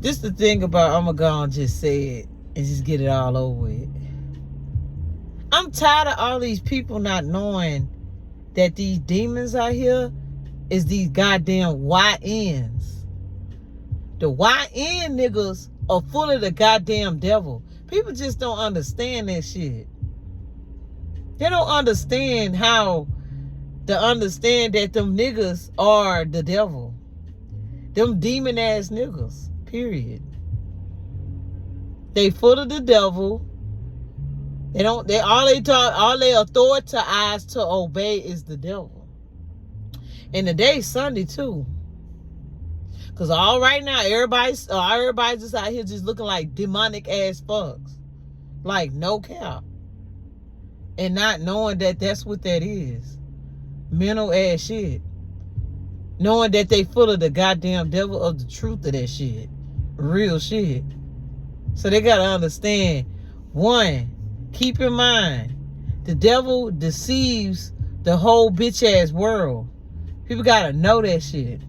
This the thing about I'm gonna just say it and just get it all over with. I'm tired of all these people not knowing that these demons out here is these goddamn YNs. The YN niggas are full of the goddamn devil. People just don't understand that shit. They don't understand how to understand that them niggas are the devil. Them demon ass niggas. Period. They full of the devil. They all they authorize to obey is the devil. And today's Sunday too. Cause all right now everybody's just out here just looking like demonic ass fucks. Like no cap. And not knowing that that's what that is. Mental ass shit. Knowing that they full of the goddamn devil of the truth of that shit. Real shit. So they gotta understand, one, keep in mind, the devil deceives the whole bitch ass world. People gotta know that shit.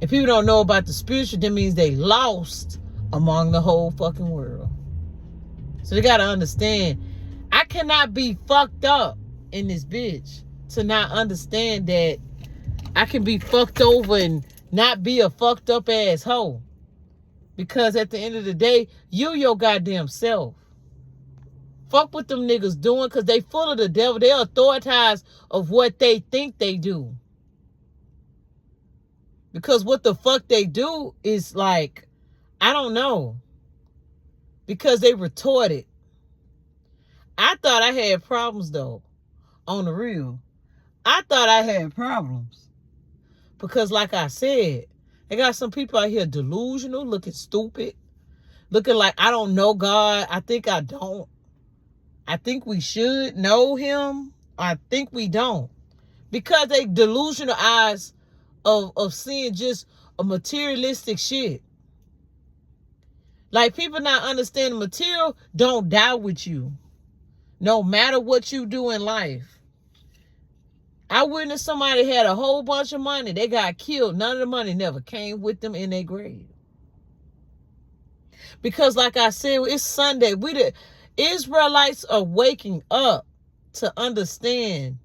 If people don't know about the spiritual, that means they lost among the whole fucking world. So they gotta understand, I cannot be fucked up in this bitch to not understand that I can be fucked over and not be a fucked up ass hoe. Because at the end of the day, you your goddamn self. Fuck what them niggas doing, because they full of the devil. They authorize of what they think they do. Because what the fuck they do is like, I don't know. Because they retorted. I thought I had problems though. On the real. I thought I had problems. Because like I said, they got some people out here delusional, looking stupid. Looking like I don't know God. I think I don't. I think we should know him. I think we don't. Because they delusional eyes of seeing just a materialistic shit. Like people not understanding material don't die with you. No matter what you do in life. I witnessed somebody had a whole bunch of money. They got killed. None of the money never came with them in their grave. Because like I said, it's Sunday. We the Israelites are waking up to understand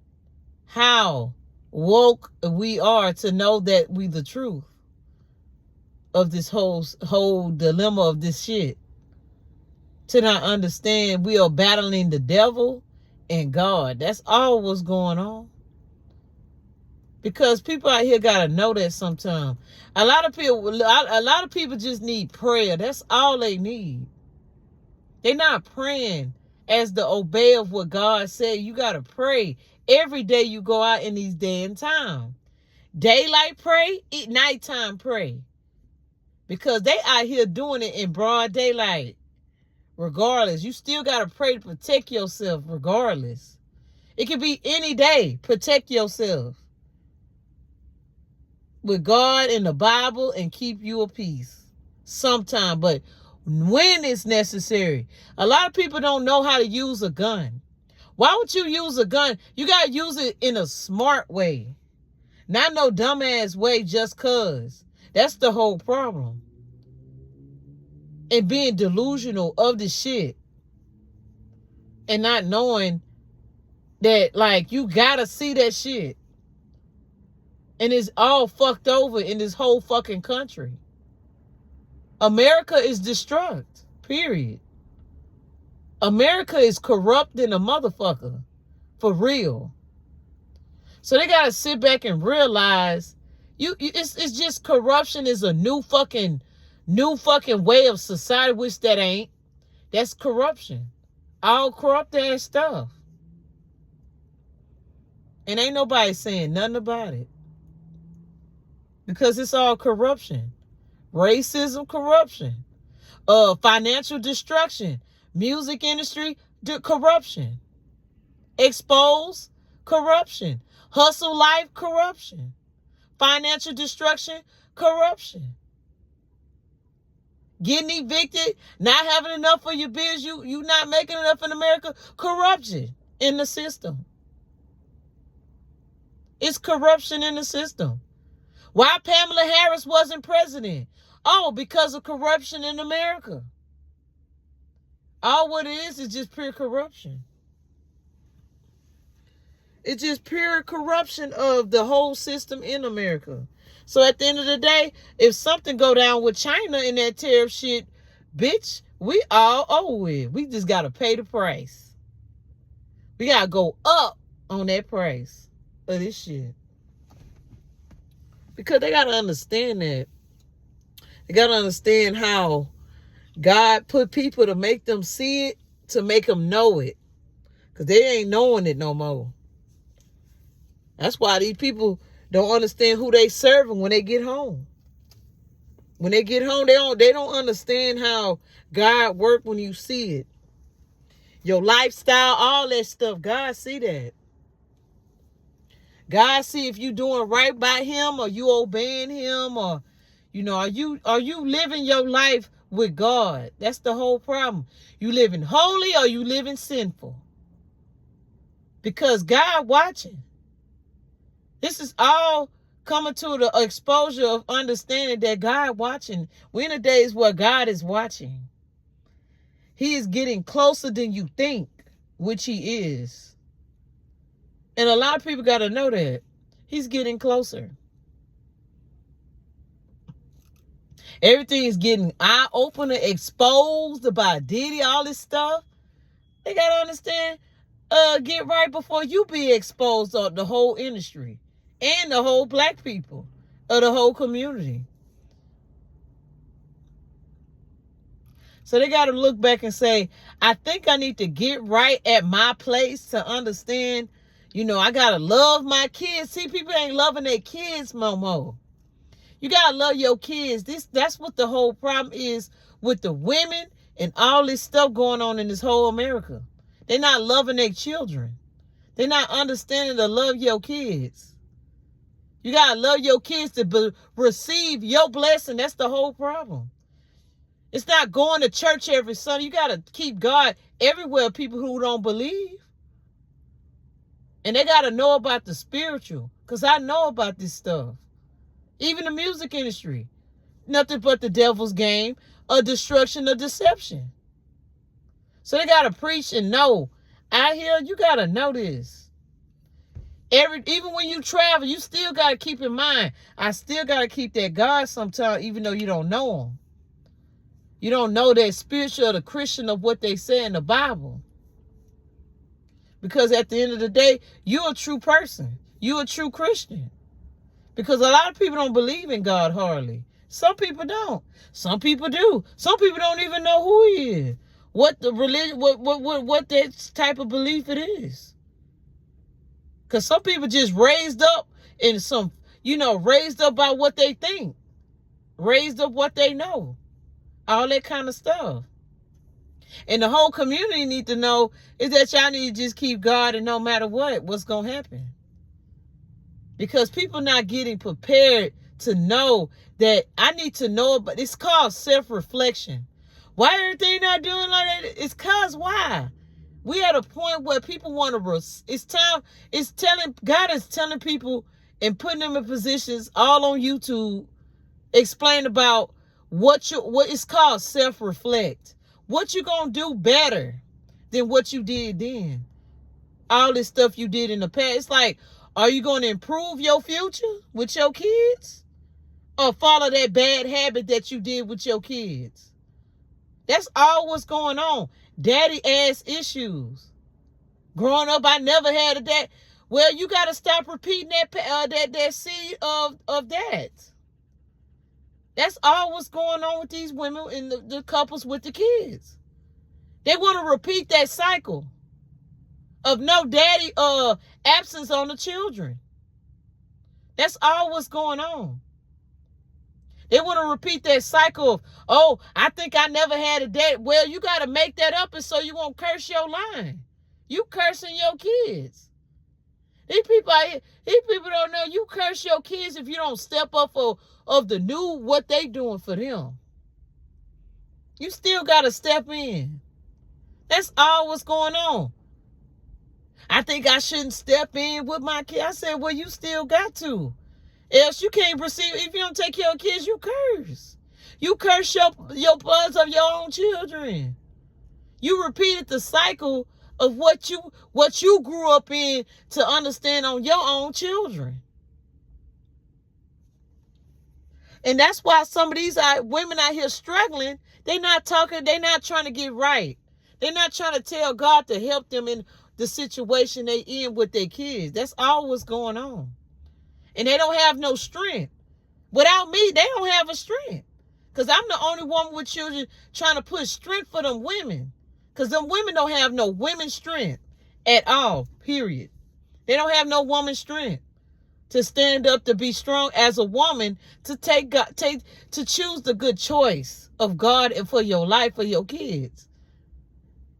how woke we are to know that we the truth of this whole dilemma of this shit. To not understand we are battling the devil and God. That's all what's going on. Because people out here gotta know that sometimes. A lot of people just need prayer. That's all they need. They're not praying as the obey of what God said. You gotta pray every day you go out in these day and time. Daylight pray, nighttime pray. Because they out here doing it in broad daylight. Regardless, you still gotta pray to protect yourself regardless. It could be any day. Protect yourself with God and the Bible and keep you a peace sometime, but when it's necessary. A lot of people don't know how to use a gun. Why would you use a gun? You got to use it in a smart way, not no dumbass way just cause. That's the whole problem. And being delusional of the shit and not knowing that, like, you got to see that shit. And it's all fucked over in this whole fucking country. America is destruct. Period. America is corrupt than a motherfucker. For real. So they gotta sit back and realize it's just corruption is a new fucking way of society, which that ain't. That's corruption. All corrupt ass stuff. And ain't nobody saying nothing about it. Because it's all corruption. Racism, corruption. Financial destruction. Music industry, corruption. Expose, corruption. Hustle life, corruption. Financial destruction, corruption. Getting evicted, not having enough for your bills, you not making enough in America, corruption in the system. It's corruption in the system. Why Pamela Harris wasn't president? Oh, because of corruption in America. All what it is just pure corruption. It's just pure corruption of the whole system in America. So at the end of the day, if something go down with China in that tariff shit, bitch, we all over with. We just got to pay the price. We got to go up on that price of this shit. Because they got to understand that. They got to understand how God put people to make them see it, to make them know it. Because they ain't knowing it no more. That's why these people don't understand who they serving when they get home. When they get home, they don't understand how God work when you see it. Your lifestyle, all that stuff, God see that. God see if you doing right by him, or you obeying him, or are you living your life with God? That's the whole problem. You living holy or you living sinful? Because God watching. This is all coming to the exposure of understanding that God watching. We're in the days where God is watching. He is getting closer than you think, which he is. And a lot of people got to know that. He's getting closer. Everything is getting eye-opener, exposed about Diddy, all this stuff. They got to understand, get right before you be exposed of the whole industry. And the whole black people of the whole community. So they got to look back and say, I think I need to get right at my place to understand, I got to love my kids. See, people ain't loving their kids no more. You got to love your kids. That's what the whole problem is with the women and all this stuff going on in this whole America. They're not loving their children. They're not understanding to love your kids. You got to love your kids to receive your blessing. That's the whole problem. It's not going to church every Sunday. You got to keep God everywhere, people who don't believe. And they got to know about the spiritual. Because I know about this stuff. Even the music industry. Nothing but the devil's game of destruction, of deception. So they got to preach and know. Out here, you got to know this. Even when you travel, you still got to keep in mind, I still got to keep that God sometimes, even though you don't know him. You don't know that spiritual or the Christian of what they say in the Bible. Because at the end of the day, you're a true person. You're a true Christian. Because a lot of people don't believe in God hardly. Some people don't. Some people do. Some people don't even know who he is. What the religion, what that type of belief it is. Because some people just raised up in some, raised up by what they think. Raised up what they know. All that kind of stuff. And the whole community need to know is that y'all need to just keep God, and no matter what's going to happen. Because people not getting prepared to know that I need to know, but it's called self-reflection. Why everything not doing like that? It's cause why? We at a point where people want to, God is telling people and putting them in positions all on YouTube, explain about what it's called self-reflect. What you gonna do better than what you did then? All this stuff you did in the past. It's like, are you going to improve your future with your kids? Or follow that bad habit that you did with your kids? That's all what's going on. Daddy ass issues. Growing up, I never had a dad. Well, you got to stop repeating that seed of that. That's all what's going on with these women and the couples with the kids. They want to repeat that cycle of no daddy absence on the children. That's all what's going on. They want to repeat that cycle of, oh, I think I never had a dad. Well, you got to make that up, and so you won't curse your line. You cursing your kids. These people don't know you curse your kids if you don't step up of the new what they doing for them. You still got to step in. That's all what's going on. I think I shouldn't step in with my kid. I said, well, you still got to. Else you can't receive. If you don't take care of kids, you curse. You curse your bloods of your own children. You repeated the cycle of what you grew up in to understand on your own children. And that's why some of these women out here struggling, they're not trying to get right. They're not trying to tell God to help them in the situation they in with their kids. That's all what's going on. And they don't have no strength. Without me, they don't have a strength. Because I'm the only woman with children trying to put strength for them women. Because them women don't have no women's strength at all, period. They don't have no woman's strength to stand up, to be strong as a woman, to to choose the good choice of God and for your life, for your kids.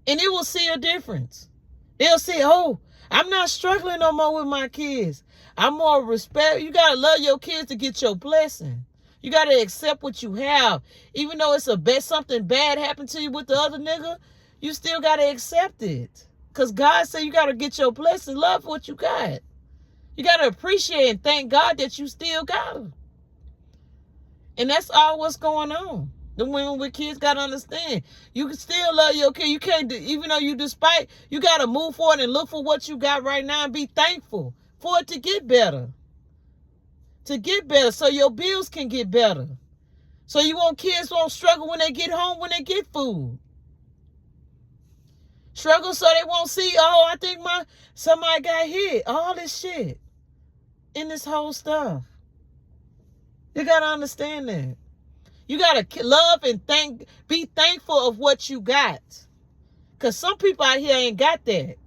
And it will see a difference. They'll say, oh, I'm not struggling no more with my kids. I'm more respect. You got to love your kids to get your blessing. You got to accept what you have. Even though it's something bad happened to you with the other nigga, you still got to accept it. Because God said you got to get your blessing, love what you got. You got to appreciate and thank God that you still got them. And that's all what's going on. The women with kids got to understand. You can still love your kid. You can't, even though you got to move forward and look for what you got right now and be thankful for it to get better. To get better so your bills can get better. So kids won't struggle when they get home, when they get food. Struggle so they won't see, oh, I think somebody got hit. All this shit in this whole stuff. You got to understand that. You got to love and be thankful of what you got. Because some people out here ain't got that.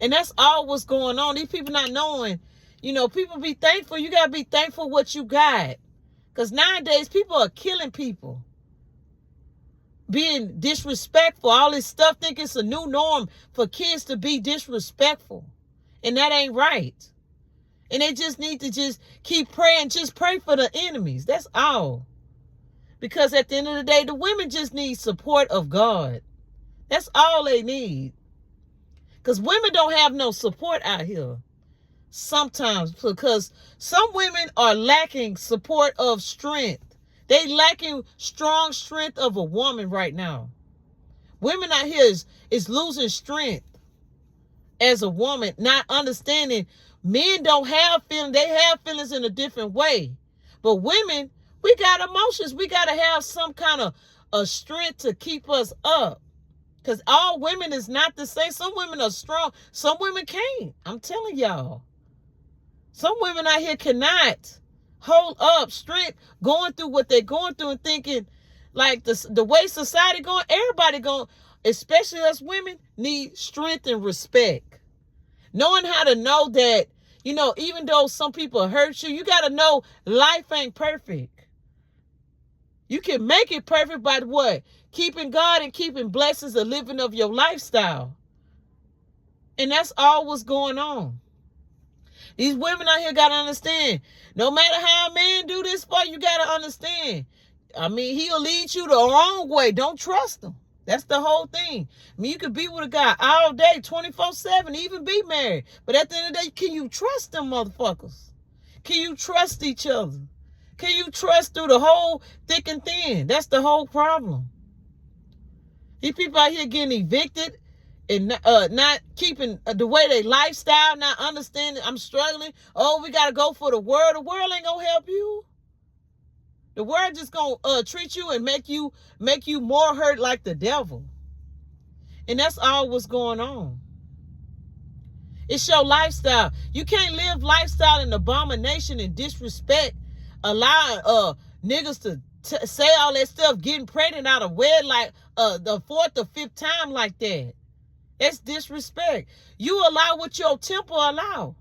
And that's all what's going on. These people not knowing, people be thankful. You got to be thankful what you got. Because nowadays, people are killing people. Being disrespectful, all this stuff, think it's a new norm for kids to be disrespectful. And that ain't right. And they just need to just keep praying, just pray for the enemies. That's all. Because at the end of the day, the women just need support of God. That's all they need. Because women don't have no support out here. Sometimes, because some women are lacking support of strength. They lacking strong strength of a woman right now. Women out here is losing strength as a woman, not understanding men don't have feelings. They have feelings in a different way. But women, we got emotions. We got to have some kind of a strength to keep us up. Because all women is not the same. Some women are strong. Some women can't. I'm telling y'all. Some women out here cannot hold up strength going through what they're going through and thinking like the way society going, everybody going, especially us women, need strength and respect. Knowing how to know that, even though some people hurt you, you got to know life ain't perfect. You can make it perfect by what? Keeping God and keeping blessings and living of your lifestyle. And that's all what's going on. These women out here got to understand, no matter how a man do this for you, got to understand. I mean, he'll lead you the wrong way. Don't trust him. That's the whole thing. I mean, you could be with a guy all day, 24/7, even be married. But at the end of the day, can you trust them motherfuckers? Can you trust each other? Can you trust through the whole thick and thin? That's the whole problem. These people out here getting evicted and not keeping the way they lifestyle, not understanding. I'm struggling. Oh, we got to go for the world. The world ain't going to help you. The world just going to treat you and make you more hurt like the devil. And that's all what's going on. It's your lifestyle. You can't live lifestyle in abomination and disrespect, allowing niggas to say all that stuff, getting pregnant out of wedlock the fourth or fifth time like that. That's disrespect. You allow what your temple allow.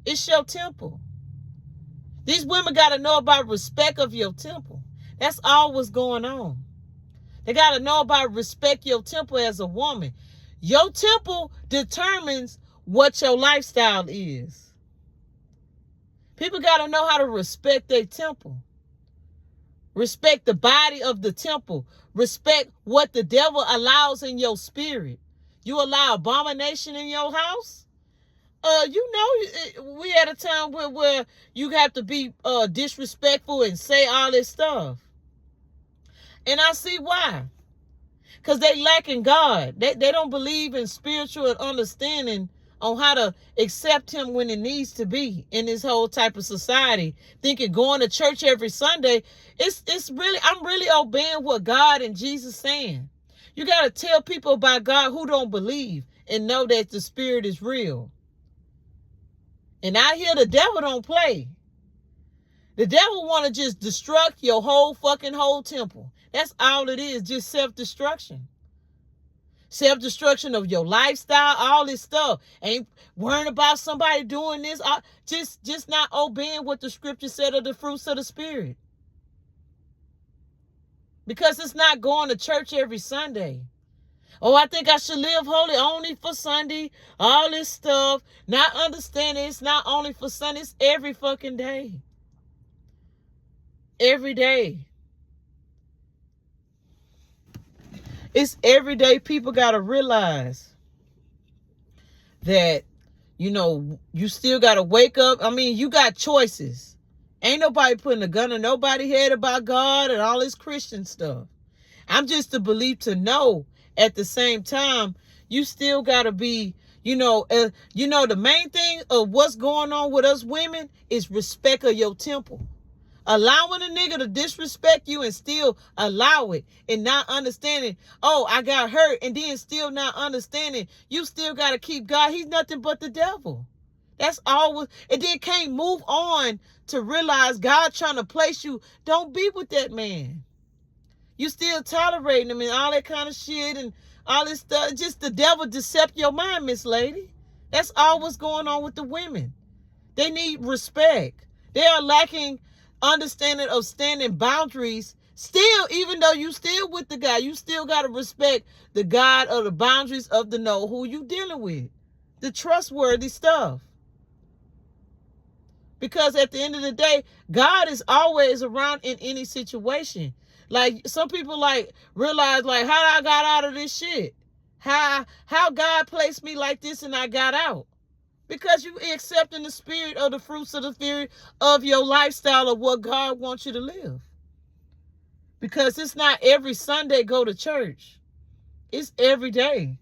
It's your temple. These women got to know about respect of your temple. That's all what's going on. They got to know about respect your temple as a woman. Your temple determines what your lifestyle is. People got to know how to respect their temple. Respect the body of the temple. Respect what the devil allows in your spirit. You allow abomination in your house? We at a time where you have to be disrespectful and say all this stuff. And I see why. Because they lacking God. They don't believe in spiritual understanding on how to accept him when it needs to be in this whole type of society. Thinking going to church every Sunday, it's really, I'm really obeying what God and Jesus saying. You got to tell people about God who don't believe and know that the spirit is real. And I hear the devil don't play. The devil want to just destruct your whole temple. That's all it is, just self-destruction. Self-destruction of your lifestyle, all this stuff. Ain't worrying about somebody doing this. Just not obeying what the scripture said of the fruits of the spirit. Because it's not going to church every Sunday. Oh, I think I should live holy only for Sunday. All this stuff. Not understanding it's not only for Sunday. It's every fucking day. Every day. It's every day. People got to realize that, you still got to wake up. I mean, you got choices. Ain't nobody putting a gun in nobody's head about God and all this Christian stuff. I'm just a belief to know at the same time, you still got to be, the main thing of what's going on with us women is respect of your temple. Allowing a nigga to disrespect you and still allow it and not understanding, oh, I got hurt, and then still not understanding, you still got to keep God. He's nothing but the devil. That's all. And then can't move on to realize God trying to place you. Don't be with that man. You still tolerating him and all that kind of shit and all this stuff. Just the devil decept your mind, Miss Lady. That's all what's going on with the women. They need respect. They are lacking understanding of standing boundaries. Still, even though you still with the guy, you still got to respect the God or the boundaries of the know who you dealing with. The trustworthy stuff. Because at the end of the day, God is always around in any situation. Like some people realize how I got out of this shit. How God placed me like this and I got out. Because you accepting the spirit of the fruits of the spirit of your lifestyle of what God wants you to live. Because it's not every Sunday go to church. It's every day.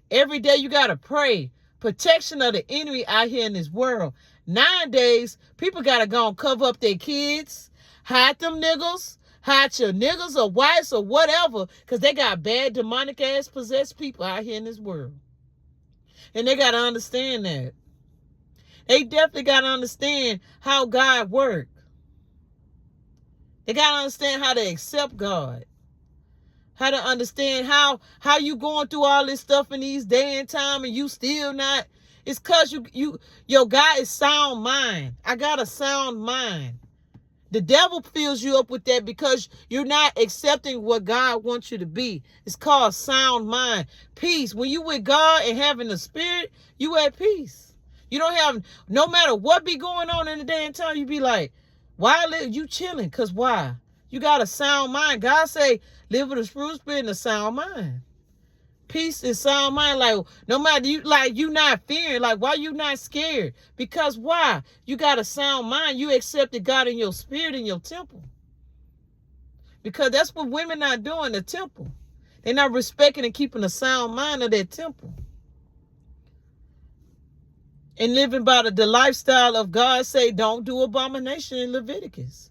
Every day you got to pray. Protection of the enemy out here in this world. Nowadays, people got to go and cover up their kids. Hide them niggas. Hide your niggas or wives or whatever. Because they got bad demonic ass possessed people out here in this world. And they got to understand that. They definitely got to understand how God works. They got to understand how to accept God. How to understand how you going through all this stuff in these day and time and you still not. It's because your God is sound mind. I got a sound mind. The devil fills you up with that because you're not accepting what God wants you to be. It's called sound mind. Peace. When you with God and having the spirit, you at peace. You don't have, no matter what be going on in the day and time, you be like, why live you chilling? Because why? You got a sound mind. God say, live with a fruit spirit and a sound mind. Peace and sound mind. Like, no matter you not fearing. Like, why you not scared? Because why? You got a sound mind. You accepted God in your spirit in your temple. Because that's what women not doing, the temple. They're not respecting and keeping a sound mind of their temple. And living by the lifestyle of God say, don't do abomination in Leviticus.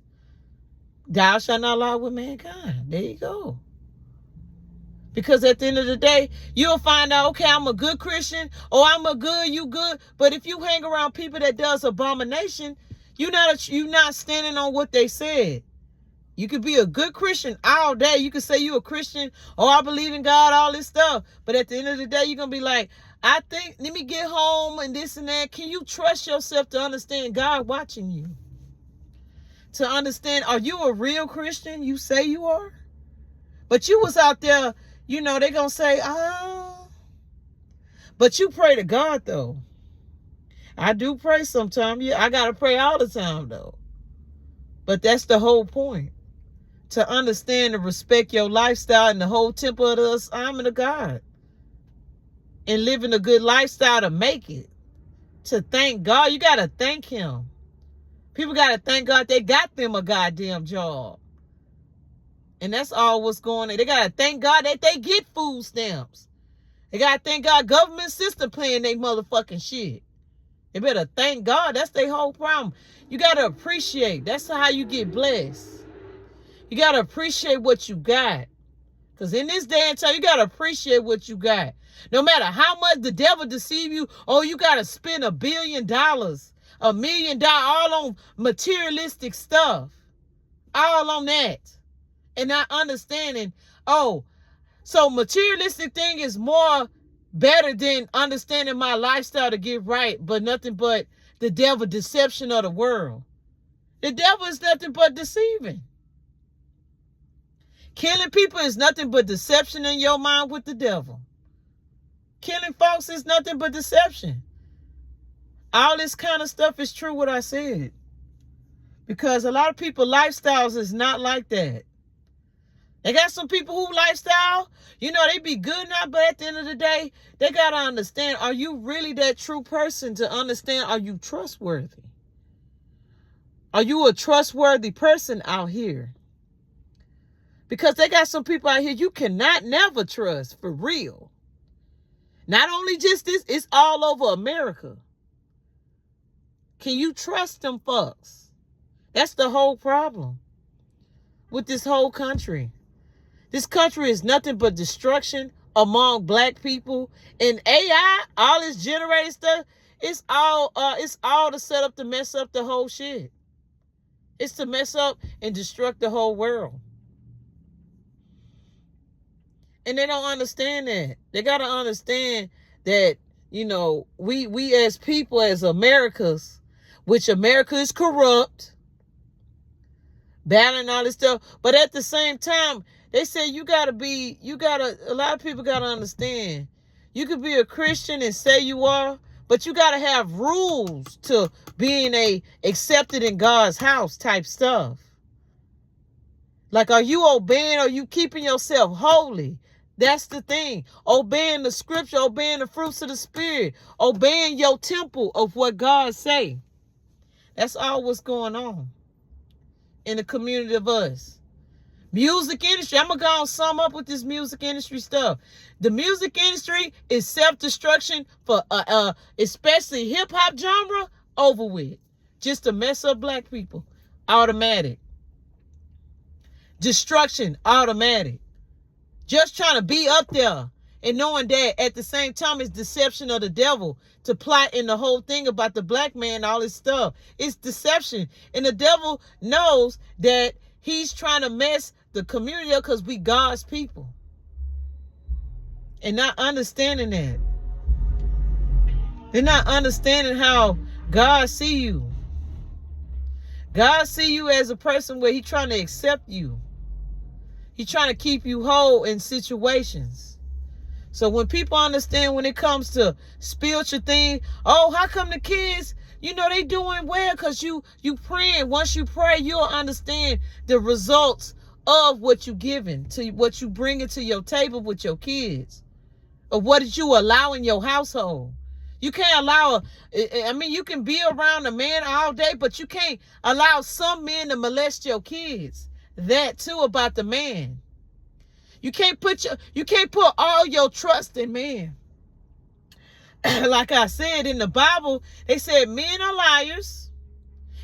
Thou shalt not lie with mankind. There you go. Because at the end of the day, you'll find out, okay, I'm a good Christian, or I'm a good, you good. But if you hang around people that does abomination, you're not standing on what they said. You could be a good Christian all day. You could say you're a Christian, oh, I believe in God, all this stuff. But at the end of the day, you're going to be like, I think, let me get home and this and that. Can you trust yourself to understand God watching you? To understand, are you a real Christian? You say you are. But you was out there, they're going to say, but you pray to God, though. I do pray sometimes. Yeah, I got to pray all the time, though. But that's the whole point. To understand and respect your lifestyle and the whole temple of the assignment of God. And living a good lifestyle to make it. to thank God. You got to thank him. People got to thank God they got them a goddamn job. And that's all what's going on. They got to thank God that they get food stamps. They got to thank God government system playing they motherfucking shit. They better thank God. That's their whole problem. You got to appreciate. That's how you get blessed. You got to appreciate what you got. Because in this day and time, you got to appreciate what you got. No matter how much the devil deceive you, oh, you got to spend $1 billion, $1 million, all on materialistic stuff. All on that. And not understanding, oh, so materialistic thing is more better than understanding my lifestyle to get right, but nothing but the devil deception of the world. The devil is nothing but deceiving. Killing people is nothing but deception in your mind with the devil. Killing folks is nothing but deception. All this kind of stuff is true what I said. Because a lot of people lifestyles is not like that. They got some people who lifestyle, you know, they be good now, but at the end of the day, they got to understand, are you really that true person to understand, are you trustworthy? Are you a trustworthy person out here? Because they got some people out here you cannot never trust, for real. Not only just this, it's all over America. Can you trust them fucks? That's the whole problem with this whole country. This country is nothing but destruction among black people. And AI, all this generated stuff, it's all to set up to mess up the whole shit. It's to mess up and destruct the whole world. And they don't understand that. They got to understand that, you know, we as people, as Americas, which America is corrupt, battling all this stuff. But at the same time, they say a lot of people got to understand. You could be a Christian and say you are, but you got to have rules to being accepted in God's house type stuff. Like, are you obeying? Are you keeping yourself holy? That's the thing. Obeying the scripture, obeying the fruits of the spirit, obeying your temple of what God say. That's all what's going on in the community of us. Music industry. I'm going to go and sum up with this music industry stuff. The music industry is self-destruction for especially hip-hop genre, over with. Just to mess up black people. Automatic. Destruction, automatic. Just trying to be up there and knowing that at the same time it's deception of the devil to plot in the whole thing about the black man, all this stuff. It's deception. And the devil knows that he's trying to mess the community up because we God's people. And not understanding that. They're not understanding how God see you. God see you as a person where he's trying to accept you. He's trying to keep you whole in situations. So when people understand when it comes to spiritual thing, oh, how come the kids, you know, they doing well because you praying. Once you pray, you'll understand the results of what you giving, to what you bringing to your table with your kids, or what did you allow in your household. You can't allow, you can be around a man all day, but you can't allow some men to molest your kids. That too about the man. You can't put all your trust in man. Like I said in the Bible, they said men are liars.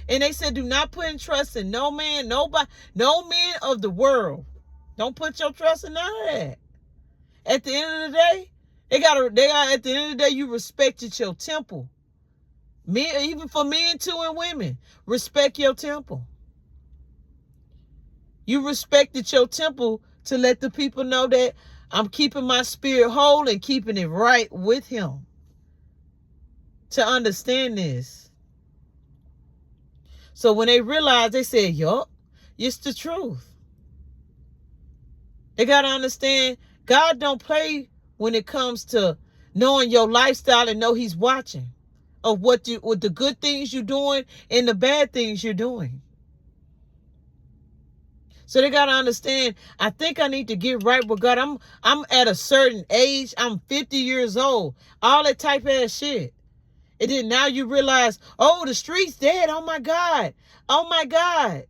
And they said do not put in trust in no man, nobody, no man of the world. Don't put your trust in none of that. At the end of the day, at the end of the day, you respected your temple. Men, even for men too and women, respect your temple. You respected your temple to let the people know that I'm keeping my spirit whole and keeping it right with him. To understand this. So when they realized, they said, yup, it's the truth. They got to understand, God don't play when it comes to knowing your lifestyle and know he's watching of what the good things you're doing and the bad things you're doing. So they got to understand, I think I need to get right with God. I'm at a certain age. I'm 50 years old. All that type of shit. And then now you realize, oh, the street's dead. Oh my God. Oh my God.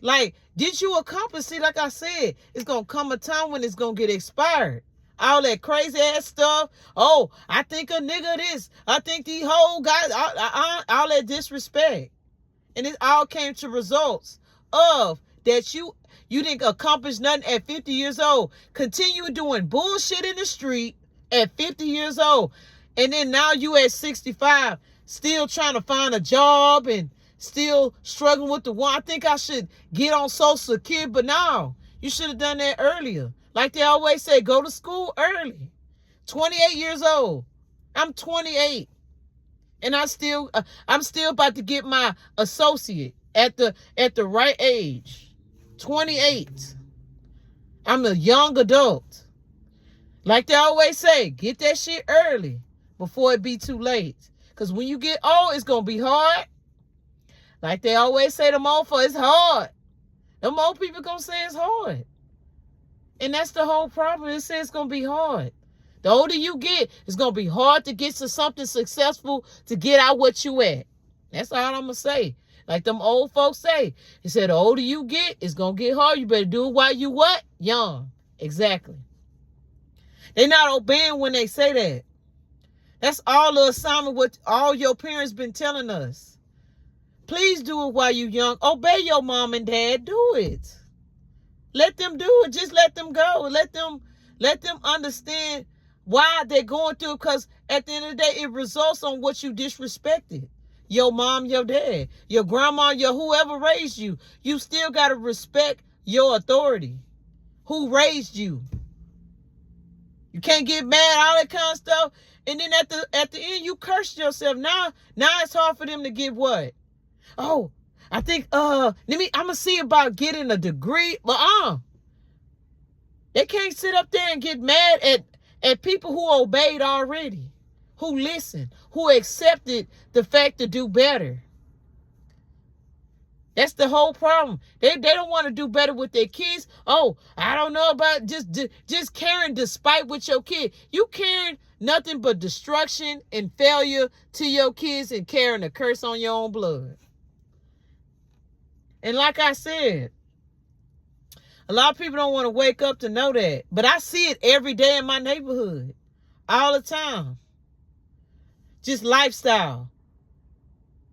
Like, did you accomplish? See, like I said, it's going to come a time when it's going to get expired. All that crazy ass stuff. Oh, I think a nigga this. I think these whole guys, all that disrespect. And it all came to results of that you didn't accomplish nothing at 50 years old. Continue doing bullshit in the street at 50 years old. And then now you at 65, still trying to find a job and still struggling with the one. I think I should get on Social Security, but no, you should have done that earlier. Like they always say, go to school early. 28 years old. I'm 28. And I'm still about to get my associate at the right age. 28. I'm a young adult. Like they always say, get that shit early before it be too late. Because when you get old, it's going to be hard. Like they always say, the motherfucker, it's hard. Them old people going to say it's hard. And that's the whole problem. It says it's going to be hard. The older you get, it's going to be hard to get to something successful to get out what you at. That's all I'm going to say. Like them old folks say. He said, the older you get, it's going to get hard. You better do it while you what? Young. Exactly. They're not obeying when they say that. That's all the assignment what all your parents been telling us. Please do it while you young. Obey your mom and dad. Do it. Let them do it. Just let them go. Let them understand why they're going through it. Because at the end of the day, it results on what you disrespected. Your mom, your dad, your grandma, your whoever raised you. You still got to respect your authority. Who raised you? You can't get mad, all that kind of stuff. And then at the end, you curse yourself. Now it's hard for them to get what? Oh, I think, I'm going to see about getting a degree. But, they can't sit up there and get mad at people who obeyed already, who listened, who accepted the fact to do better. That's the whole problem. They don't want to do better with their kids. Oh, I don't know about just caring despite with your kid. You caring nothing but destruction and failure to your kids and carrying a curse on your own blood. And like I said, a lot of people don't want to wake up to know that. But I see it every day in my neighborhood. All the time. Just lifestyle.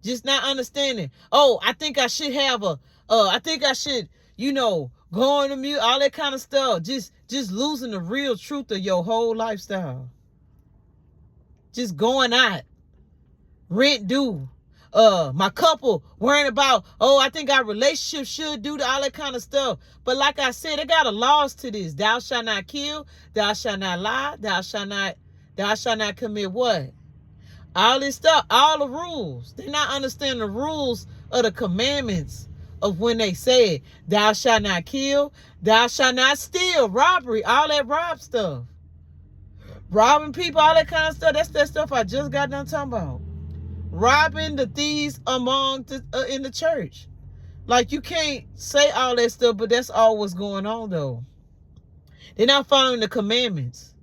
Just not understanding. Oh, I think I should have I think I should, go on the mute, all that kind of stuff. Just losing the real truth of your whole lifestyle. Just going out. Rent due. My couple worrying about, I think our relationship should do all that kind of stuff. But like I said, they got a laws to this. Thou shalt not kill, thou shalt not lie, thou shalt not commit what? All this stuff, all the rules. They're not understanding the rules of the commandments of when they say, thou shalt not kill, thou shalt not steal, robbery, all that rob stuff. Robbing people, all that kind of stuff. That's that stuff I just got done talking about. Robbing the thieves in the church. Like, you can't say all that stuff, but that's all what's going on, though. They're not following the commandments.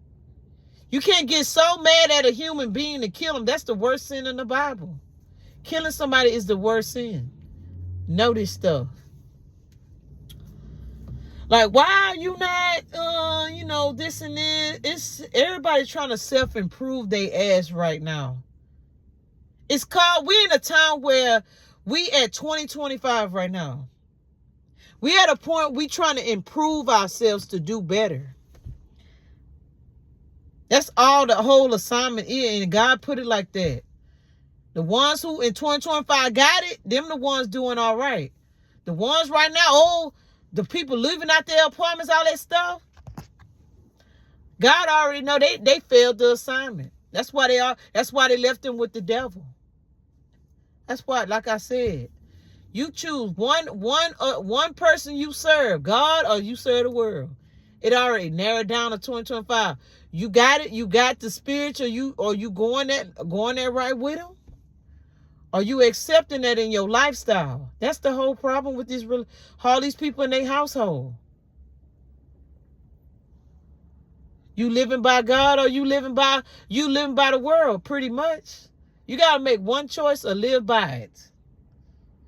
You can't get so mad at a human being to kill them. That's the worst sin in the Bible. Killing somebody is the worst sin. Know this stuff. Like, why are you not, this and this? It's everybody trying to self-improve their ass right now. It's called, we're in a time where we at 2025 right now. We at a point we trying to improve ourselves to do better. That's all the whole assignment is, and God put it like that. The ones who in 2025 got it, them the ones doing all right. The ones right now, the people living out their apartments, all that stuff, God already know they failed the assignment. That's why they left them with the devil. That's why, like I said, you choose one person you serve, God, or you serve the world. It already narrowed down to 2025. You got it. You got the spirit, or you going that right with him? Are you accepting that in your lifestyle? That's the whole problem with all these people in their household. You living by God, or you living by the world, pretty much. You got to make one choice or live by it.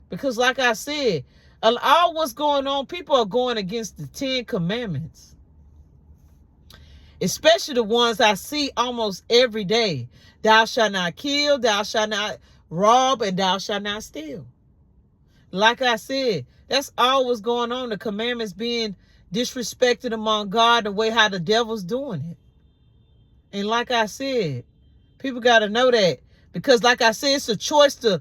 Because like I said, all what's going on, people are going against the 10 commandments. Especially the ones I see almost every day. Thou shalt not kill, thou shalt not rob, and thou shalt not steal. Like I said, that's all what's going on. The commandments being disrespected among God, the way how the devil's doing it. And like I said, people got to know that. Because like I said, it's a choice to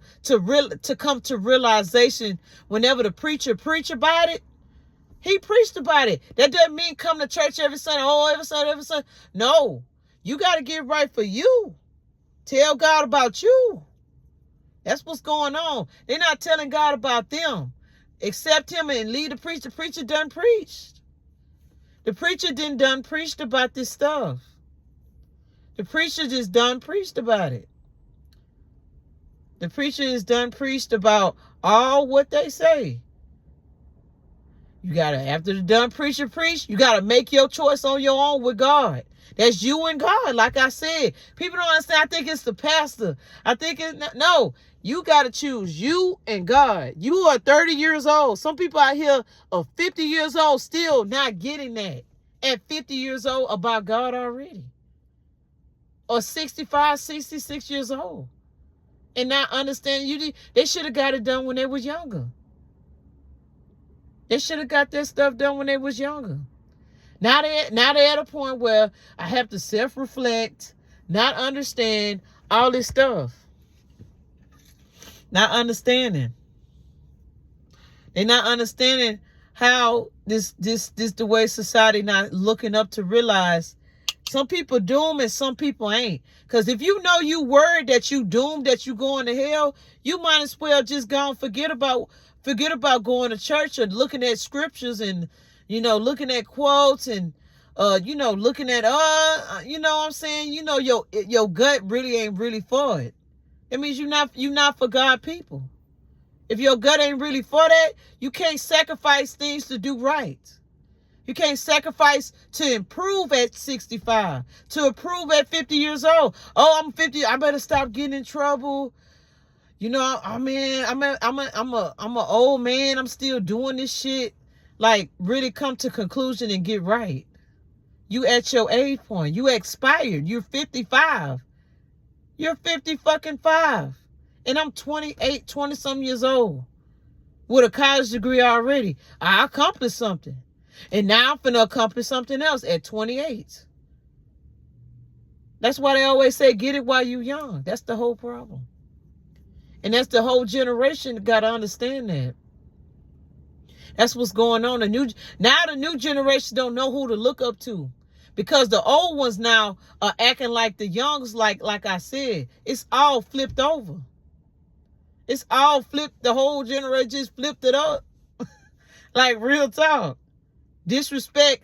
come to realization whenever the preacher preach about it. He preached about it. That doesn't mean come to church every Sunday. Oh, every Sunday. No. You got to get right for you. Tell God about you. That's what's going on. They're not telling God about them. Accept him and lead the preacher. The preacher done preached. The preacher done preached about this stuff. The preacher just done preached about it. The preacher is done preached about all what they say. You got to, after the done preacher preach, you got to make your choice on your own with God. That's you and God. Like I said, people don't understand. I think it's the pastor. I think it's, no, you got to choose you and God. You are 30 years old. Some people out here are 50 years old still not getting that at 50 years old about God already. Or 65, 66 years old. And not understanding they should have got it done when they was younger. They should have got that stuff done when they was younger. Now they're at a point where I have to self-reflect, not understand all this stuff. Not understanding. They're not understanding how this the way society not looking up to realize some people doomed and some people ain't. Because if you know you worried that you doomed, that you going to hell, you might as well just go and forget about going to church or looking at scriptures and, looking at quotes and, looking at, what I'm saying? Your gut really ain't really for it. It means you're not for God people. If your gut ain't really for that, you can't sacrifice things to do right. You can't sacrifice to improve at 65, to improve at 50 years old. Oh, I'm 50. I better stop getting in trouble. I'm an old man. I'm still doing this shit. Like, really come to conclusion and get right. You at your age point. You expired. You're 55. You're 50 fucking 5. And I'm 28, 20-some years old. With a college degree already. I accomplished something. And now I'm finna accomplish something else at 28. That's why they always say, get it while you're young. That's the whole problem. And that's the whole generation got to understand that. That's what's going on. Now the new generation don't know who to look up to. Because the old ones now are acting like the youngs, like I said. It's all flipped over. It's all flipped. The whole generation just flipped it up. Like real talk. Disrespect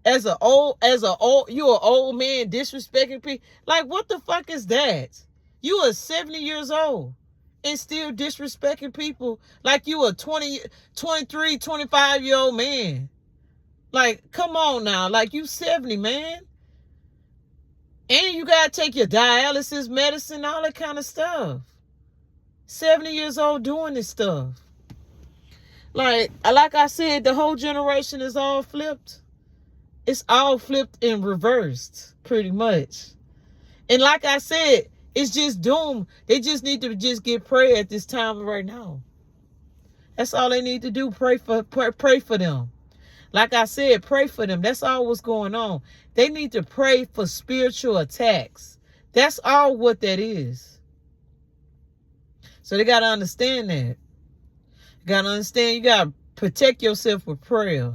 you're an old man disrespecting people. Like, what the fuck is that? You are 70 years old and still disrespecting people like you a 20, 23, 25-year-old man. Like, come on now. Like, you 70, man. And you got to take your dialysis medicine, all that kind of stuff. 70 years old doing this stuff. Like I said, the whole generation is all flipped. It's all flipped and reversed, pretty much. And like I said, it's just doomed. They just need to just get prayer at this time right now. That's all they need to do. Pray for them. Like I said, pray for them. That's all what's going on. They need to pray for spiritual attacks. That's all what that is. So they got to understand that. You got to understand, you got to protect yourself with prayer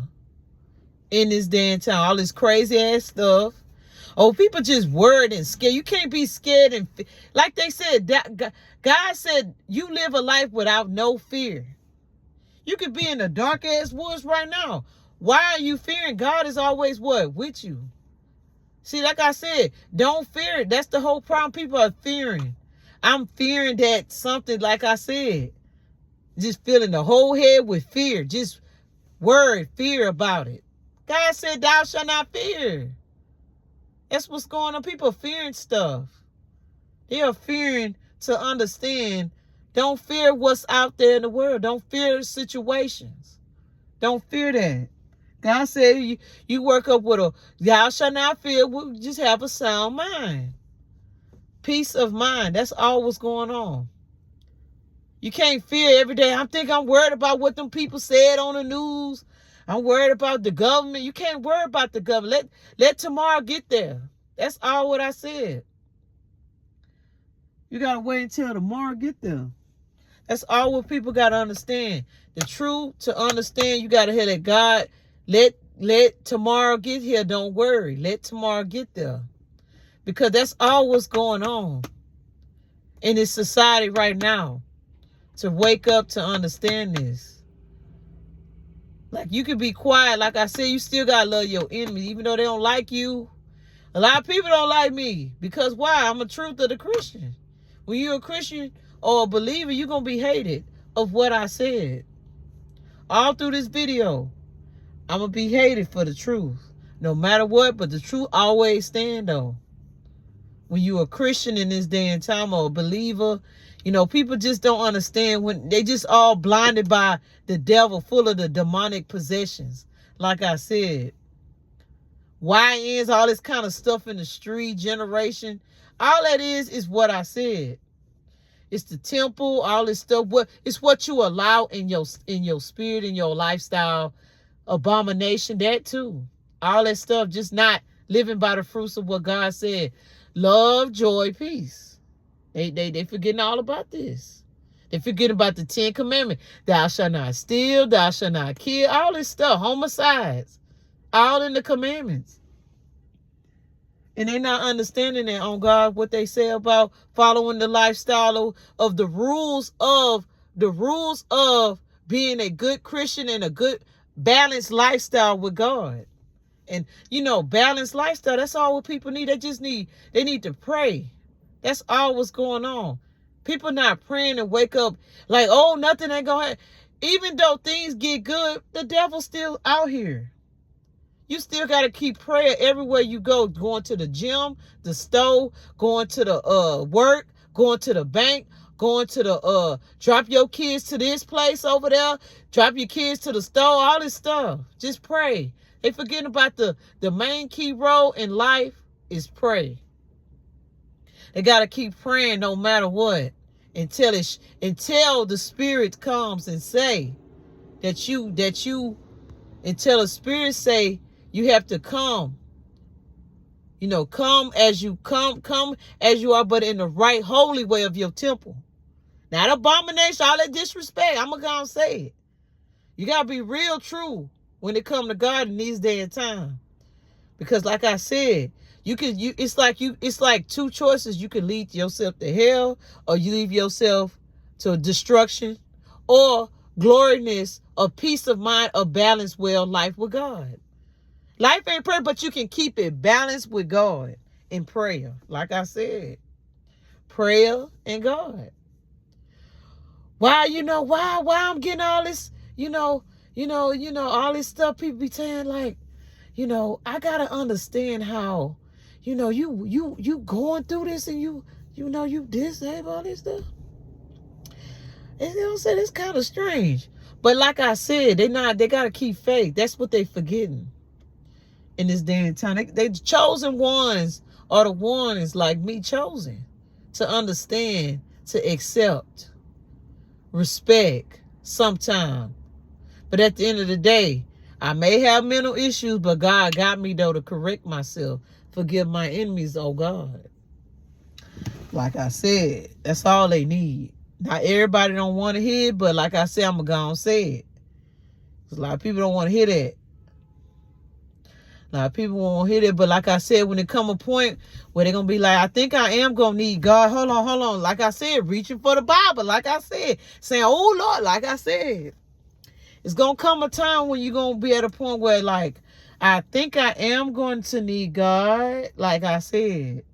in this day and time. All this crazy ass stuff. Oh, people just worried and scared. You can't be scared. And like they said, God said, you live a life without no fear. You could be in the dark ass woods right now. Why are you fearing? God is always what? With you. See, like I said, don't fear it. That's the whole problem. People are fearing. I'm fearing that something, like I said, just filling the whole head with fear. Just worried, fear about it. God said, thou shalt not fear. That's what's going on. People are fearing stuff. They are fearing to understand. Don't fear what's out there in the world. Don't fear situations. Don't fear that. God said you work up with a, y'all shall not fear. We'll just have a sound mind. Peace of mind. That's all what's going on. You can't fear every day. I'm worried about what them people said on the news. I'm worried about the government. You can't worry about the government. Let tomorrow get there. That's all what I said. You got to wait until tomorrow get there. That's all what people got to understand. The truth to understand, you got to hear that God, let tomorrow get here. Don't worry. Let tomorrow get there. Because that's all what's going on in this society right now. To wake up to understand this. Like, you can be quiet. Like I said, you still got to love your enemies. Even though they don't like you. A lot of people don't like me. Because why? I'm a truth of the Christian. When you're a Christian or a believer, you're going to be hated of what I said. All through this video, I'm going to be hated for the truth. No matter what, but the truth always stand though. When you're a Christian in this day and time or a believer, people just don't understand when they just all blinded by the devil, full of the demonic possessions. Like I said, YNs, all this kind of stuff in the street, generation. All that is what I said. It's the temple, all this stuff. It's what you allow in your spirit, in your lifestyle. Abomination, that too. All that stuff, just not living by the fruits of what God said. Love, joy, peace. They forgetting all about this. They forgetting about the 10 Commandments. Thou shalt not steal, thou shalt not kill, all this stuff, homicides. All in the commandments. And they're not understanding that on God, what they say about following the lifestyle of the rules of being a good Christian and a good balanced lifestyle with God. And balanced lifestyle, that's all what people need. They need to pray. That's all what's going on. People not praying and wake up like, oh, nothing ain't gonna happen. Even though things get good, the devil's still out here. You still got to keep prayer everywhere you go. Going to the gym, the store, going to the work, going to the bank, going to the drop your kids to this place over there, drop your kids to the store, all this stuff. Just pray. They forgetting about the main key role in life is pray. They got to keep praying no matter what until the Spirit comes and say until the Spirit say you have to come. Come as you are, but in the right holy way of your temple. Not abomination, all that disrespect. I'm gonna say it. You gotta be real true when it come to God in these day and time. Because like I said, it's like two choices. You can lead yourself to hell, or you leave yourself to destruction, or gloriness, a peace of mind, a balanced well life with God. Life ain't perfect, but you can keep it balanced with God in prayer. Like I said, prayer and God. Why I'm getting all this, all this stuff people be saying, like, I gotta understand how, you going through this and you have all this stuff. And it's kind of strange. But like I said, they gotta keep faith. That's what they forgetting in this day and time. They chosen ones are the ones like me chosen to understand, to accept, respect sometime. But at the end of the day, I may have mental issues, but God got me though to correct myself. Forgive my enemies, oh God. Like I said, that's all they need. Not everybody don't want to hear it, but like I said, I'm going to say it. Because a lot of people don't want to hear that. A lot of people won't hear that, but like I said, when it come a point where they're going to be like, I think I am going to need God. Hold on. Like I said, reaching for the Bible. Like I said, saying, oh Lord, like I said. It's going to come a time when you're going to be at a point where, like, I think I am going to need God. Like I said,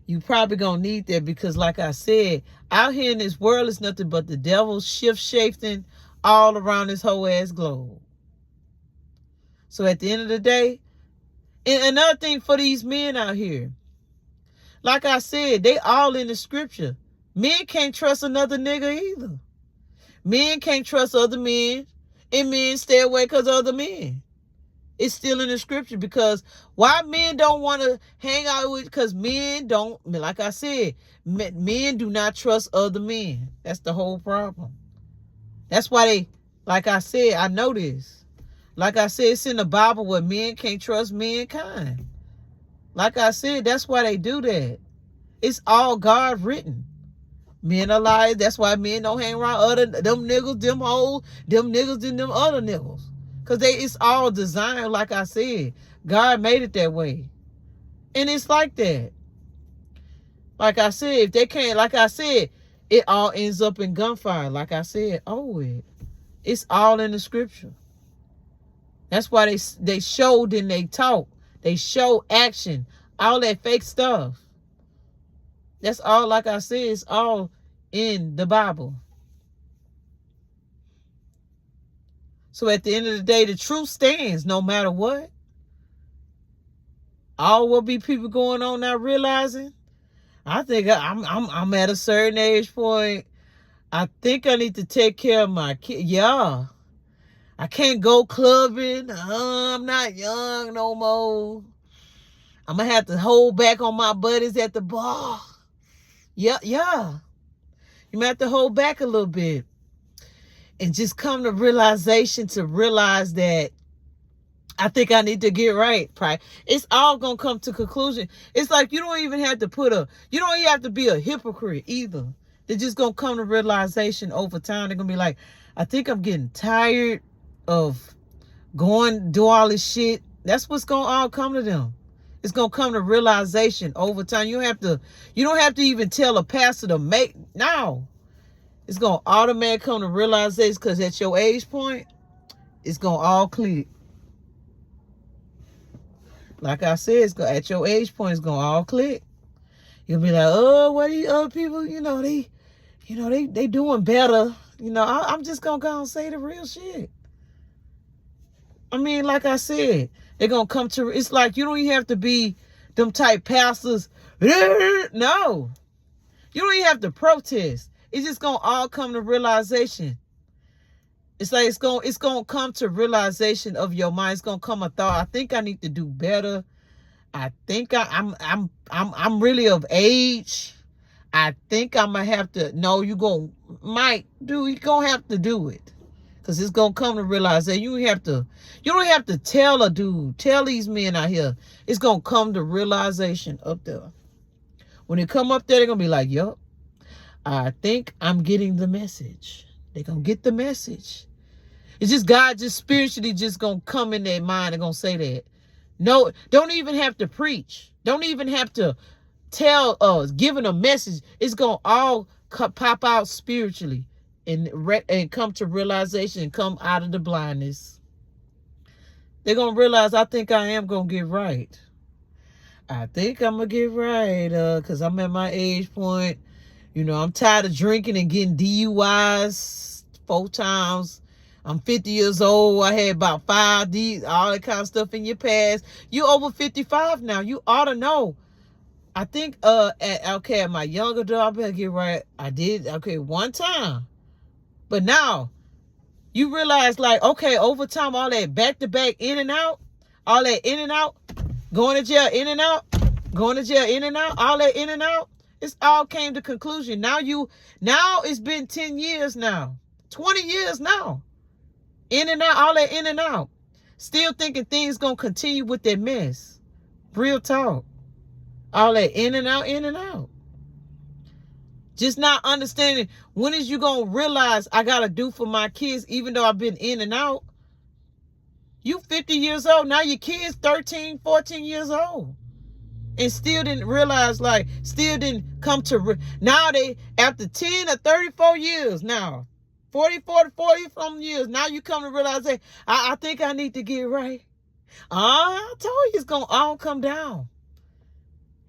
you probably going to need that because, like I said, out here in this world is nothing but the devil shifting all around this whole ass globe. So at the end of the day, and another thing for these men out here, Like I said, they all in the scripture. Men can't trust another nigga either. Men can't trust other men, and men stay away because of other men. It's still in the scripture, because why men don't want to hang out with, because men don't, like I said, men do not trust other men. That's the whole problem. That's why they, like I said, I know this. Like I said, it's in the Bible where men can't trust mankind. Like I said, that's why they do that. It's all God written. Men are liars. That's why men don't hang around them niggas, them hoes, them niggas, and them other niggas. Because it's all designed, like I said. God made it that way. And it's like that. Like I said, if they can't, like I said, it all ends up in gunfire. Like I said, it's all in the scripture. That's why they showed and they talk. They show action. All that fake stuff. That's all, like I said, it's all in the Bible. So at the end of the day, the truth stands no matter what. All will be people going on now realizing. I think I'm at a certain age point. I think I need to take care of my kid. Yeah. I can't go clubbing. I'm not young no more. I'm going to have to hold back on my buddies at the bar. Yeah. You might have to hold back a little bit. And just come to realization to realize that I think I need to get right. It's all going to come to conclusion. It's like you don't even have to you don't even have to be a hypocrite either. They're just going to come to realization over time. They're going to be like, I think I'm getting tired of do all this shit. That's what's going to all come to them. It's going to come to realization over time. You don't have to even tell a pastor to make, no. It's going to automatically come to realization, because at your age point, it's going to all click. Like I said, at your age point, it's going to all click. You'll be like, oh, what are these other people, they doing better. I'm just going to go and say the real shit. I mean, like I said, they're going to come to, it's like you don't even have to be them type pastors. No. You don't even have to protest. It's just going to all come to realization. It's like it's going to come to realization of your mind. It's going to come a thought. I think I need to do better. I think I'm really of age. I think I'm going to have to, no, you're going to have to do it. Because it's going to come to realize that you don't have to tell these men out here. It's going to come to realization up there. When they come up there, they're going to be like, yup, I think I'm getting the message. They're going to get the message. It's just God just spiritually just going to come in their mind and going to say that. No, don't even have to preach. Don't even have to tell us, giving a message. It's going to all pop out spiritually. And come to realization and come out of the blindness. They're going to realize, I think I am going to get right. I think I'm going to get right because I'm at my age point. I'm tired of drinking and getting DUIs 4 times. I'm 50 years old. I had about 5 Ds, all that kind of stuff in your past. You over 55 now. You ought to know. I think at my younger daughter, I better get right. I did, one time. But now, you realize, like, okay, over time, all that back-to-back in and out, all that in and out, going to jail in and out, going to jail in and out, all that in and out, it's all came to conclusion. Now it's been 10 years now, 20 years now, in and out, all that in and out. Still thinking things going to continue with that mess. Real talk. All that in and out, in and out. Just not understanding, when is you going to realize I got to do for my kids, even though I've been in and out? You 50 years old. Now your kids 13, 14 years old. And still didn't realize, still didn't come to, now they, after 10 or 34 years now, 40 some years, now you come to realize, hey, I think I need to get right. I told you it's going to all come down.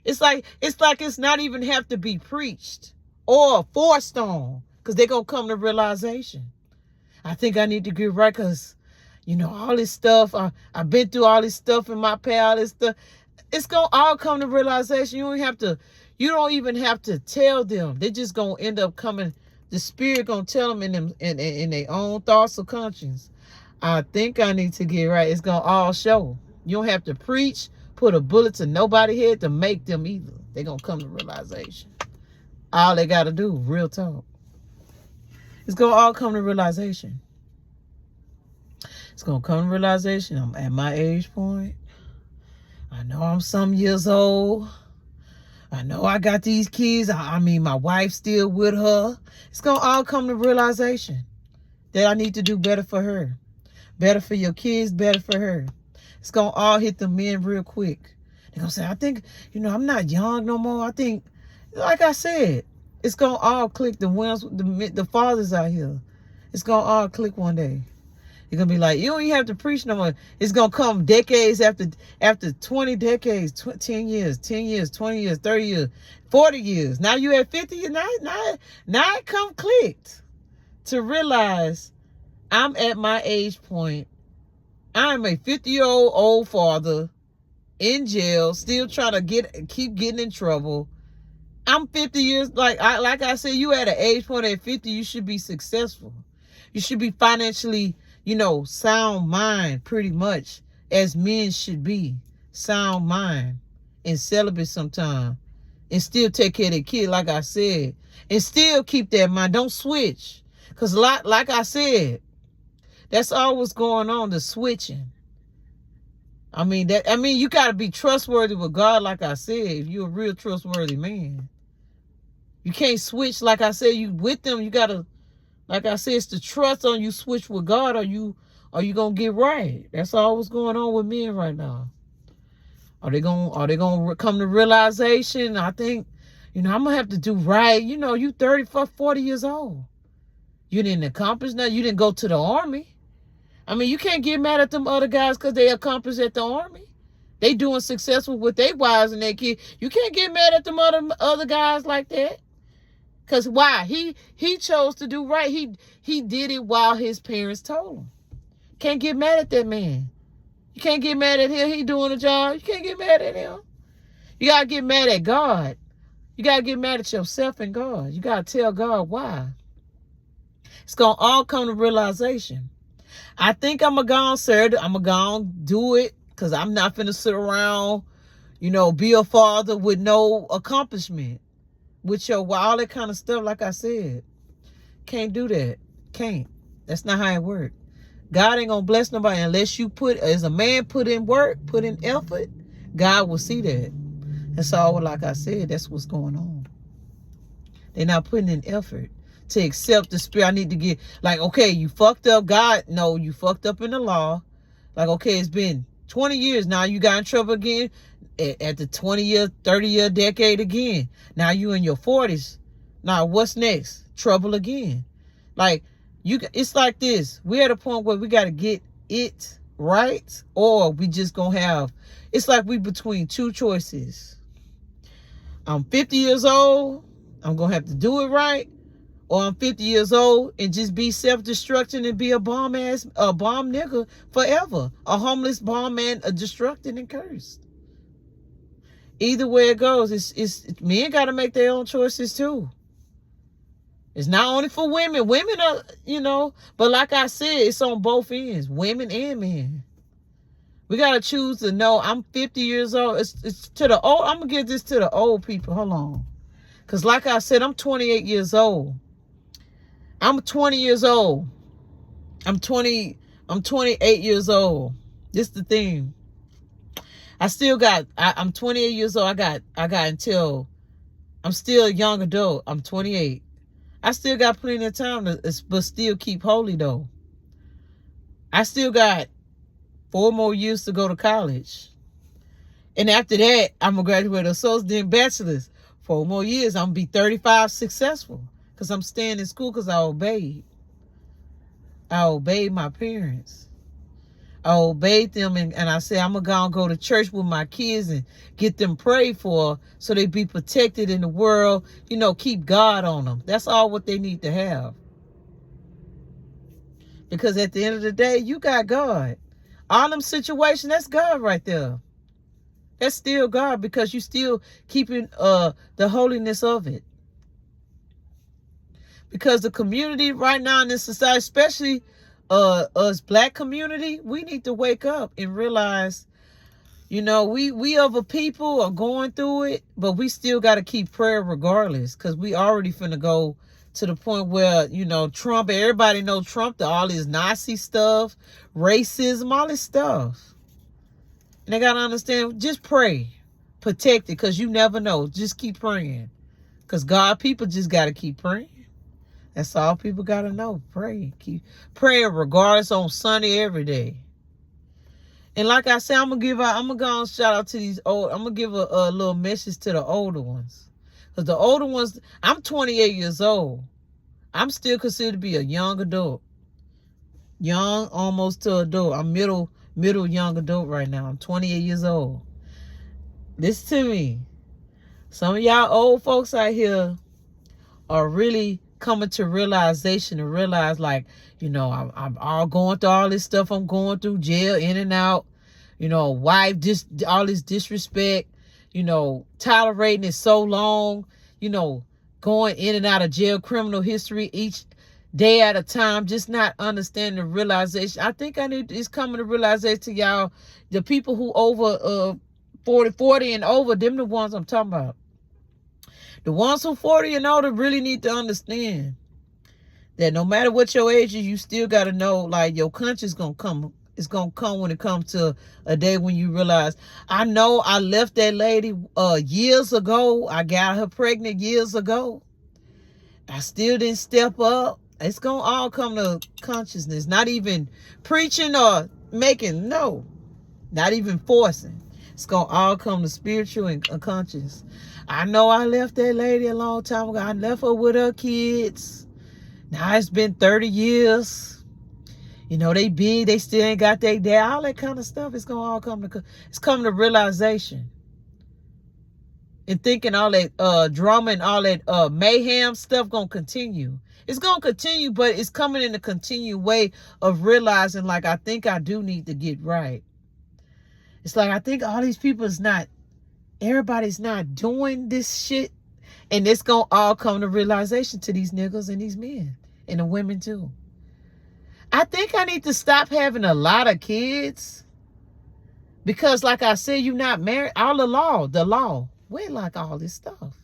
It's like it's not even have to be preached or forced on, because they're going to come to realization. I think I need to get right because, all this stuff, I've been through all this stuff in my past, all this stuff. It's going to all come to realization. You don't have to, You don't even have to tell them. They just gonna end up coming. The spirit gonna tell them in their own thoughts or conscience. I think I need to get right. It's gonna all show. You don't have to preach, put a bullet to nobody's head to make them either. They gonna come to realization. All they gotta do, real talk. It's gonna all come to realization. It's gonna come to realization. I'm at my age point. I know I'm some years old. I know I got these kids. I mean, my wife's still with her. It's going to all come to realization that I need to do better for her. Better for your kids, better for her. It's going to all hit the men real quick. They're going to say, I think, I'm not young no more. I think, like I said, it's going to all click. The fathers out here. It's going to all click one day. You're going to be like, you don't even have to preach no more. It's going to come decades after 20 decades, 10 years, 20 years, 30 years, 40 years. Now you at 50, now it come clicked to realize I'm at my age point. I'm a 50-year-old old father in jail, still trying to keep getting in trouble. I'm 50 years, like I said, you at an age point at 50, you should be successful. You should be financially, sound mind, pretty much, as men should be. Sound mind. And celibate sometime. And still take care of their kid, like I said. And still keep that mind. Don't switch. Because like I said, that's all what's going on, the switching. I mean, you got to be trustworthy with God, like I said, if you're a real trustworthy man. You can't switch, like I said, you with them, you got to, like I said, it's the trust on you switch with God, or you gonna get right. That's all what's going on with men right now. Are they gonna come to realization? I think, I'm gonna have to do right. You 34, 40 years old. You didn't accomplish nothing. You didn't go to the army. I mean, you can't get mad at them other guys because they accomplished at the army. They doing successful with their wives and their kids. You can't get mad at them other guys like that. Because why? He chose to do right. He did it while his parents told him. Can't get mad at that man. You can't get mad at him. He doing a job. You can't get mad at him. You got to get mad at God. You got to get mad at yourself and God. You got to tell God why. It's going to all come to realization. I think I'm going to go on, sir. I'm going to go on, do it, because I'm not finna sit around, be a father with no accomplishment. With all that kind of stuff, like I said. Can't do that. Can't. That's not how it works. God ain't gonna bless nobody unless you as a man, put in work, put in effort. God will see that. That's all, like I said, that's what's going on. They're not putting in effort to accept the spirit. I need to get, like, okay, you fucked up. God, no, you fucked up in the law. Like, okay, it's been 20 years now. You got in trouble again. At the 20-year, 30-year decade again. Now you in your 40s. Now what's next? Trouble again. Like, it's like this. We're at a point where we got to get it right, or we just gonna have, it's like we between two choices. I'm 50 years old. I'm gonna have to do it right. Or I'm 50 years old and just be self-destructing and be a bomb nigga forever. A homeless bomb man, a destructing and cursed. Either way it goes, it's men got to make their own choices too. It's not only for women. Women are, but like I said, it's on both ends, women and men. We got to choose to know. I'm 50 years old. It's to the old. I'm going to give this to the old people. Hold on. Because like I said, I'm 28 years old. I'm 20 years old. I'm 28 years old. This is the thing. I'm 28 years old. I got until, I'm still a young adult. I'm 28. I still got plenty of time but still keep holy though. I still got 4 more years to go to college. And after that, I'm going to graduate associate bachelor's. 4 more years, I'm going to be 35 successful. Because I'm staying in school because I obeyed. I obeyed my parents. I obeyed them, and I said, I'm going to go to church with my kids and get them prayed for so they be protected in the world, keep God on them. That's all what they need to have. Because at the end of the day, you got God. All them situations, that's God right there. That's still God, because you still keeping the holiness of it. Because the community right now in this society, especially us black community, we need to wake up and realize, you know, we of a people are going through it, but we still got to keep prayer regardless, because we already finna go to the point where, you know, Trump, everybody know Trump, all his Nazi stuff, racism, all this stuff. And they got to understand, just pray. Protect it, because you never know. Just keep praying. Because God, people just got to keep praying. That's all people got to know. Pray. Keep praying regardless, on Sunday, every day. And like I said, I'm going to go and shout out to these old, I'm going to give a little message to the older ones. Because the older ones, I'm 28 years old. I'm still considered to be a young adult. Young, almost to adult. I'm middle young adult right now. I'm 28 years old. Listen to me. Some of y'all old folks out here are really coming to realization and realize, like, you know, I'm all going through all this stuff. I'm going through jail, in and out. You know, wife, just all this disrespect. You know, tolerating it so long. You know, going in and out of jail, criminal history each day at a time, just not understanding the realization. I think it's coming to realization to y'all, the people who over 40 and over, them the ones I'm talking about. The ones who 40 and older really need to understand that no matter what your age is, you still got to know, like, your conscience gonna come. It's gonna come when it comes to a day when you realize, I know I left that lady years ago. I got her pregnant years ago. I still didn't step up. It's gonna all come to consciousness. Not even preaching or making, no. Not even forcing. It's gonna all come to spiritual and conscious. I know I left that lady a long time ago. I left her with her kids. Now it's been 30 years. You know, they big, they still ain't got their dad. All that kind of stuff. It's gonna all come to, it's coming to realization. And thinking all that drama and all that mayhem stuff gonna continue. It's gonna continue, but it's coming in a continued way of realizing, like, I think I do need to get right. It's like, I think all these people is not, everybody's not doing this shit. And it's gonna all come to realization to these niggas and these men. And the women too. I think I need to stop having a lot of kids. Because like I said, you're not married. All the law. We like all this stuff.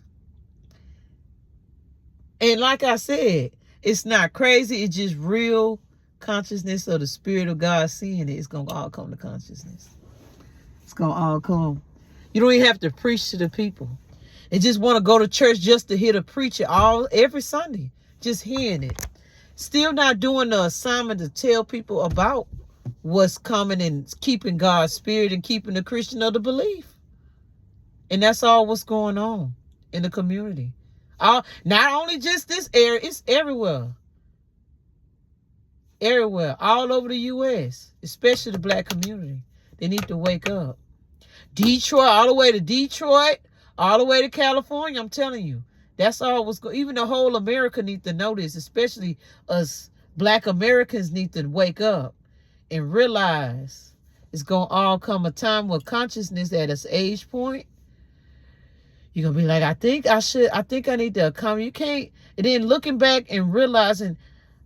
And like I said, it's not crazy. It's just real consciousness of the Spirit of God seeing it. It's going to all come to consciousness. It's going to all come. You don't even have to preach to the people. They just want to go to church just to hear the preacher every Sunday. Just hearing it. Still not doing the assignment to tell people about what's coming and keeping God's Spirit and keeping the Christian of the belief. And that's all what's going on in the community. Not only just this area, it's everywhere. Everywhere. All over the U.S., especially the black community. They need to wake up. Detroit, all the way to Detroit, all the way to California, I'm telling you. That's all what's going. Even the whole America need to know this, especially us black Americans need to wake up and realize it's going to all come a time with consciousness at its age point. You're going to be like, I think I need to come. You can't. And then looking back and realizing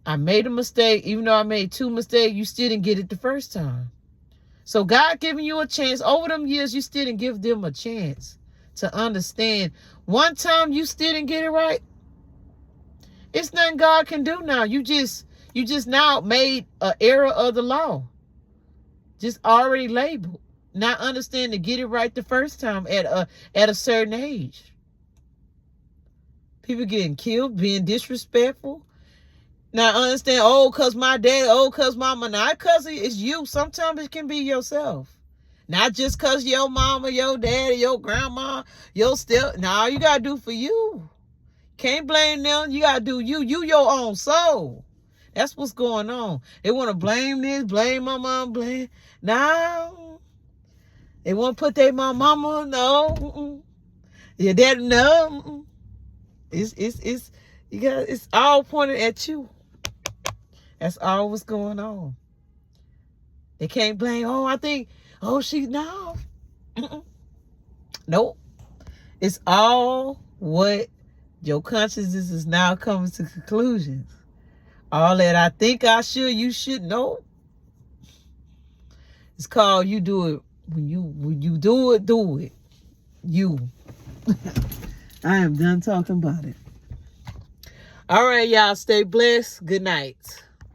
I made a mistake, even though I made 2 mistakes, you still didn't get it the first time. So God giving you a chance. Over them years, you still didn't give them a chance to understand. One time you still didn't get it right. It's nothing God can do now. You just now made an error of the law. Just already labeled. Not understand to get it right the first time at a certain age. People getting killed, being disrespectful. Now understand, cause my dad, cause mama. Not cause it's you. Sometimes it can be yourself. Not just cause your mama, your daddy, your grandma, your step. Now all you gotta do for you. Can't blame them. You gotta do you. You your own soul. That's what's going on. They want to blame this, blame my mom, blame. No. They want to put their mama. No. Mm-mm. Your dad. No. Mm-mm. It's all pointed at you. That's all what's going on. They can't blame. I think. She no. Mm-mm. Nope. It's all what your consciousness is now coming to conclusions. All that I think I should, you should know. It's called you do it. When you do it. You. I am done talking about it. All right, y'all. Stay blessed. Good night.